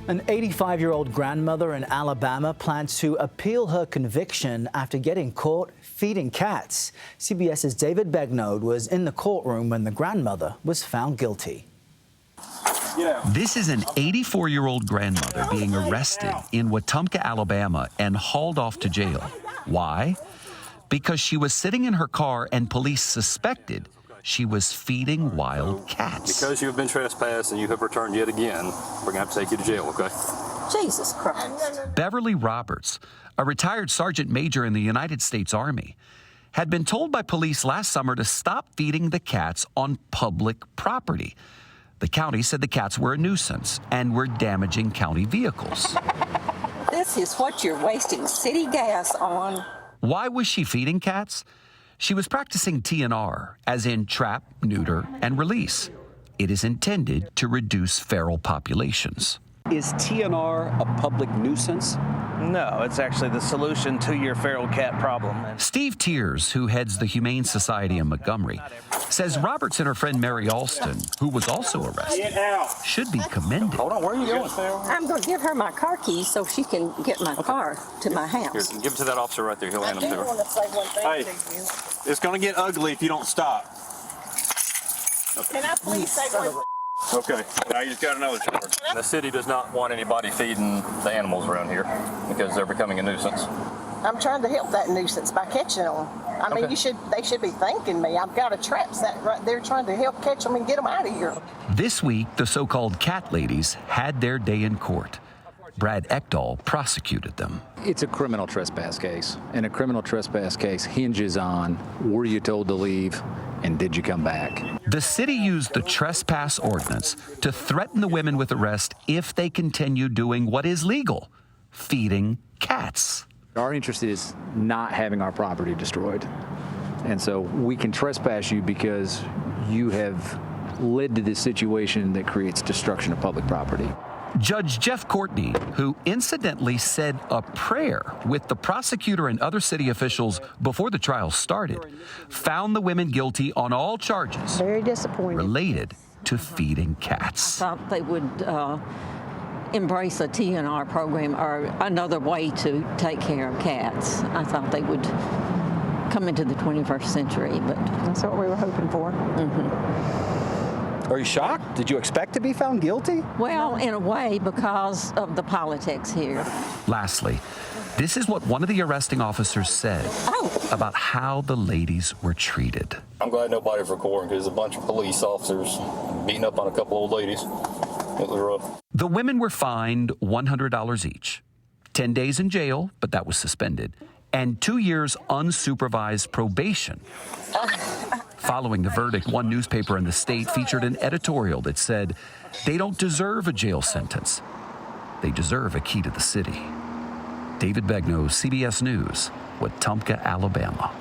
An 85-year-old grandmother in Alabama plans to appeal her conviction after getting caught feeding cats. CBS's David Begnaud was in the courtroom when the grandmother was found guilty. This is an 84-year-old grandmother being arrested in Wetumpka, Alabama, and hauled off to jail. Why? Because she was sitting in her car and police suspected she was feeding wild cats. Because you have been trespassed and you have returned yet again, we're going to have to take you to jail, okay? Jesus Christ. Beverly Roberts, a retired sergeant major in the United States Army, had been told by police last summer to stop feeding the cats on public property. The county said the cats were a nuisance and were damaging county vehicles. This is what you're wasting city gas on. Why was she feeding cats? She was practicing TNR, as in trap, neuter, and release. It is intended to reduce feral populations. Is TNR a public nuisance? No, it's actually the solution to your feral cat problem. Steve Tiers, who heads the Humane Society in Montgomery, says Roberts and her friend Mary Alston, who was also arrested, should be commended. Hold on, where are you going? I'm going to give her my car keys so she can get my car to my house. Here, give it to that officer right there. He'll hand them to her. want to say one thing Hey, to you. it's going to get ugly if you don't stop. Can I please say one thing? Okay, now you just got another charge. The city does not want anybody feeding the animals around here because they're becoming a nuisance. I'm trying to help that nuisance by catching them. I mean, they should be thanking me. I've got a trap set right there trying to help catch them and get them out of here. This week, the so-called cat ladies had their day in court. Brad Ekdahl prosecuted them. It's a criminal trespass case, and a criminal trespass case hinges on were you told to leave and did you come back? The city used the trespass ordinance to threaten the women with arrest if they continue doing what is legal, feeding cats. Our interest is not having our property destroyed. And so we can trespass you because you have led to this situation that creates destruction of public property. Judge Jeff Courtney, who incidentally said a prayer with the prosecutor and other city officials before the trial started, found the women guilty on all charges Very disappointed. related to feeding cats. I thought they would embrace a TNR program or another way to take care of cats. I thought they would come into the 21st century, but That's what we were hoping for. Are you shocked? Did you expect to be found guilty? well, in a way, because of the politics here. Lastly, this is what one of the arresting officers said about how the ladies were treated. I'm glad nobody's recording because a bunch of police officers beating up on a couple old ladies. It was rough. The women were fined $100 each, 10 days in jail, but that was suspended, and 2 years unsupervised probation. Following the verdict, one newspaper in the state featured an editorial that said, "They don't deserve a jail sentence. They deserve a key to the city." David Begnaud, CBS News, Wetumpka, Alabama.